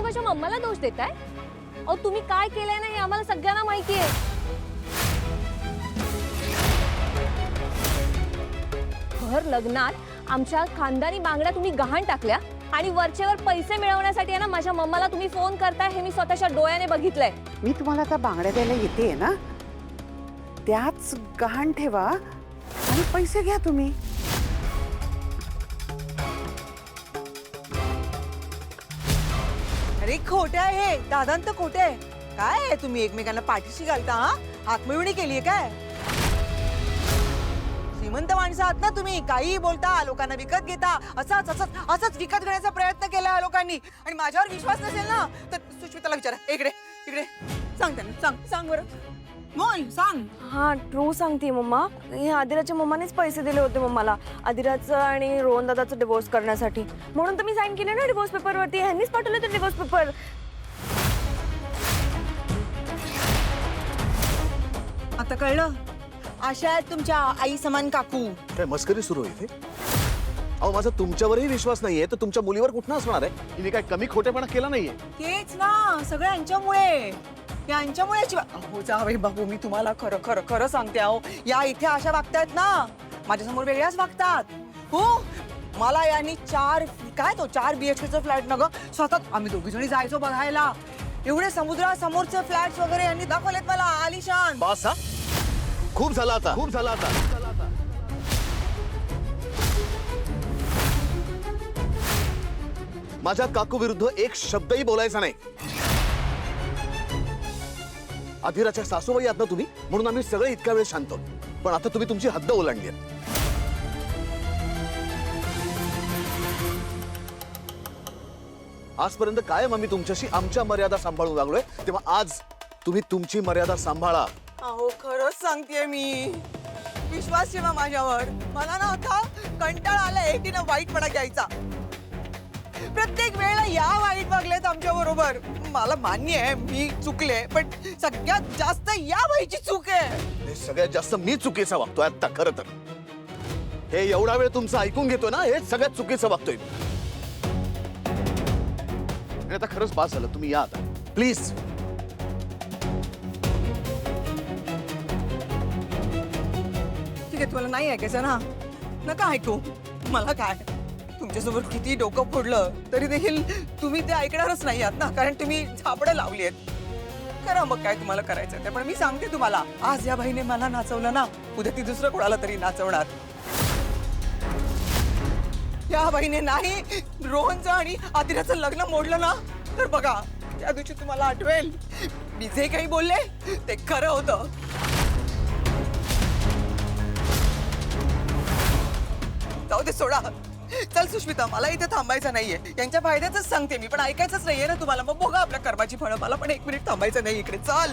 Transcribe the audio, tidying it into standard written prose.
माझ्या मम्माला दोष देताय? अहो तुम्ही काय केलंय ना हे आम्हाला सगळ्यांना माहिती आहे. भर लग्नात आमच्या खानदानी बांगड्या तुम्ही गहाण टाकल्या आणि वरचेवर पैसे मिळवण्यासाठी आहे ना माझ्या मम्माला तुम्ही फोन करताय हे मी स्वतःच्या डोळ्याने बघितलंय. मी तुम्हाला आता बांगड्या द्यायला येते ना, त्याच गहाण ठेवा आणि पैसे घ्या तुम्ही. अरे खोटे आहे, दादांत खोटे आहे. काय आहे तुम्ही एकमेकांना पाठीशी घालता? हा हातमिळवणी केलीये काय? श्रीमंत माणसं आहात ना तुम्ही, काही बोलता, लोकांना विकत घेता. असंच विकत घेण्याचा प्रयत्न केला लोकांनी आणि माझ्यावर विश्वास नसेल ना तर सुष्मिताला विचारा. इकडे इकडे सांग त्यांना, सांग बरं, बोल सांग. हाँ ट्रू सांगते मम्मा. हे आदिराच्या मम्मानेच पैसे दिले होते मम्माला आदिराचं आणि रोहन दादाचं डिवोर्स करण्यासाठी. म्हणून तर मी साईन केले ना डिवोर्स पेपरवरती. ह्यांनीच पाठवले ते डिवोर्स पेपर. आता कळलं? अशा आहेत तुमच्या आई समान काकू. काय मस्करी सुरू आहे इथे? अहो माझा तुमच्यावरही विश्वास नाहीये तर तुमच्या मुलीवर कुठनं असणार आहे? तिने काय कमी खोटेपणा केला नाहीये. तेच ना, सगळं यांच्यामुळे. यांच्यामुळे अहो जावई बाबू, मी तुम्हाला खरं खरं खरं सांगते. अहो या इथे अशा वागतायत ना, माझ्यासमोर वेगळ्याच वागतात. हो मला यांनी 4 BHKचा फ्लॅट ना ग, स्वतः आम्ही दोघी जणी जायचो बघायला. एवढे समुद्रासमोरचे फ्लॅट्स वगैरे यांनी दाखवलेत मला, आलिशान. बस हा, खूप झाला आता. माझ्या काकू विरुद्ध एक शब्दही बोलायचा नाही. आधिराच्या सासूबाई आहात ना तुम्ही, म्हणून आम्ही सगळे इतका वेळ शांत होतो. पण आता तुम्ही तुमची हद्द ओलांडली आहे. आजपर्यंत कायम आम्ही तुमच्याशी आमच्या मर्यादा सांभाळून वागलोय, तेव्हा आज तुम्ही तुमची मर्यादा सांभाळा. अहो खरंच सांगतेय मी, विश्वास ठेवा माझ्यावर. मला ना आता कंटाळा आलाय एकटीनं वाईटपणा घ्यायचा. प्रत्येक वेळेला या वाईट वागलेत आमच्या बरोबर. मला मान्य आहे मी चुकले, पण सगळ्यात जास्त या बाईची चूक आहे. हे सगळ्यात जास्त मी चुकीचा वागतोय आता. खरं तर हे एवढा वेळ तुमचं ऐकून घेतोय ना, हे सगळ्यात चुकीचं वागतोय. आणि आता खरंच पास झालं, तुम्ही या आता प्लीज. ठीक आहे, तुला नाही ऐकायचं ना, नका ऐकू. मला काय, तुमच्यासोबत किती डोकं फोडलं तरी देखील तुम्ही ते ऐकणारच नाही आहात ना, कारण तुम्ही झापडं लावली आहेत. करा मग काय तुम्हाला करायचं ते. पण मी सांगते तुम्हाला, आज या बाईने मला नाचवलं ना, उद्या ती दुसरं कोणाला तरी नाचवणार. या बाईने नाही रोहनचं आणि आदिराचं लग्न मोडलं ना, तर बघा त्या दिवशी तुम्हाला आठवेल मी जे काही बोलले ते खरं होतं. जाऊ दे, सोडा. चल सुष्मिता, मला इथे थांबायचं नाहीये. यांच्या फायद्याच सांगते मी, पण ऐकायचंच नाहीये ना तुम्हाला. मग बघा आपल्या कर्माची फळं. मला पण 1 मिनिट थांबायचं नाही इकडे. चल.